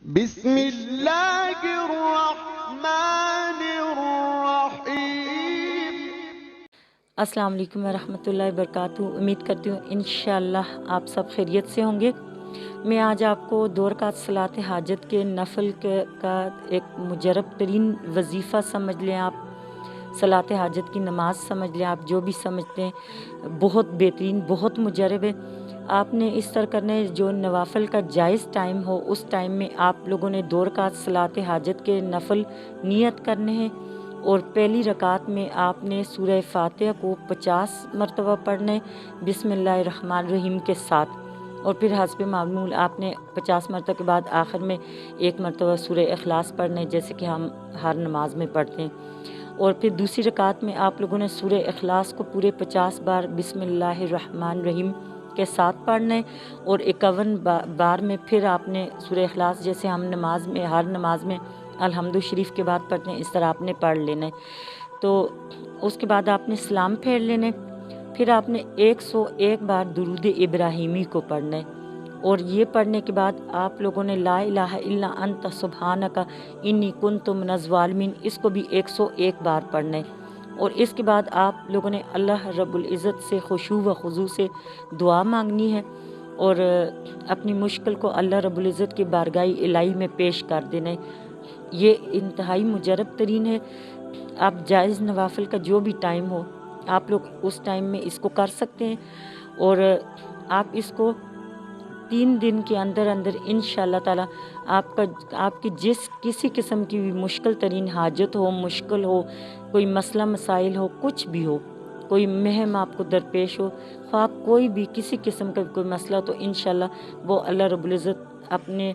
بسم اللہ الرحمن الرحیم۔ السلام علیکم ورحمۃ اللہ وبرکاتہ۔ امید کرتی ہوں انشاءاللہ آپ سب خیریت سے ہوں گے۔ میں آج آپ کو 2 رکعت صلاۃ حاجت کے نفل کا ایک مجرب ترین وظیفہ سمجھ لیں، آپ صلاۃ حاجت کی نماز سمجھ لیں، آپ جو بھی سمجھتے ہیں، بہت بہترین، بہت مجرب ہے۔ آپ نے اس طرح کرنا ہے، جو نوافل کا جائز ٹائم ہو اس ٹائم میں آپ لوگوں نے 2 رکعت صلاۃ حاجت کے نفل نیت کرنے ہیں، اور پہلی رکعت میں آپ نے سورہ فاتحہ کو 50 مرتبہ پڑھنا ہے بسم اللہ الرحمن الرحیم کے ساتھ، اور پھر حسب معمول آپ نے 50 مرتبہ کے بعد آخر میں 1 مرتبہ سورہ اخلاص پڑھنا ہے، جیسے کہ ہم ہر نماز میں پڑھتے ہیں۔ اور پھر دوسری رکعت میں آپ لوگوں نے سورہ اخلاص کو پورے 50 بار بسم اللہ الرحمن الرحیم کے ساتھ پڑھنا ہے، اور 51 بار میں پھر آپ نے سورہ اخلاص، جیسے ہم نماز میں ہر نماز میں الحمد شریف کے بعد پڑھتے ہیں، اس طرح آپ نے پڑھ لینا ہے۔ تو اس کے بعد آپ نے سلام پھیر لینا ہے، پھر آپ نے 101 بار درود ابراہیمی کو پڑھنا ہے، اور یہ پڑھنے کے بعد آپ لوگوں نے لا الہ الا انت سبحانک انی کنت من الظالمین، اس کو بھی 101 بار پڑھنا ہے۔ اور اس کے بعد آپ لوگوں نے اللہ رب العزت سے خشوع و خضوع سے دعا مانگنی ہے، اور اپنی مشکل کو اللہ رب العزت کی بارگاہ الہی میں پیش کر دینا ہے۔ یہ انتہائی مجرب ترین ہے۔ آپ جائز نوافل کا جو بھی ٹائم ہو، آپ لوگ اس ٹائم میں اس کو کر سکتے ہیں، اور آپ اس کو 3 دن کے اندر انشاءاللہ تعالی آپ کی کسی قسم کی بھی مشکل ترین حاجت ہو، مشکل ہو، کوئی مسئلہ مسائل ہو، کچھ بھی ہو، کوئی مہم آپ کو درپیش ہو، خواہ کوئی بھی کسی قسم کا کوئی مسئلہ، تو انشاءاللہ وہ اللہ رب العزت اپنے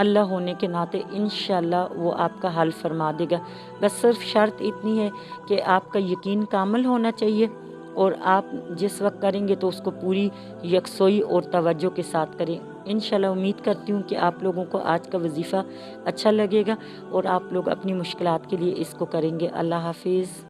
اللہ ہونے کے ناطے انشاءاللہ وہ آپ کا حل فرما دے گا۔ بس صرف شرط اتنی ہے کہ آپ کا یقین کامل ہونا چاہیے، اور آپ جس وقت کریں گے تو اس کو پوری یکسوئی اور توجہ کے ساتھ کریں۔ انشاءاللہ امید کرتی ہوں کہ آپ لوگوں کو آج کا وظیفہ اچھا لگے گا، اور آپ لوگ اپنی مشکلات کے لیے اس کو کریں گے۔ اللہ حافظ۔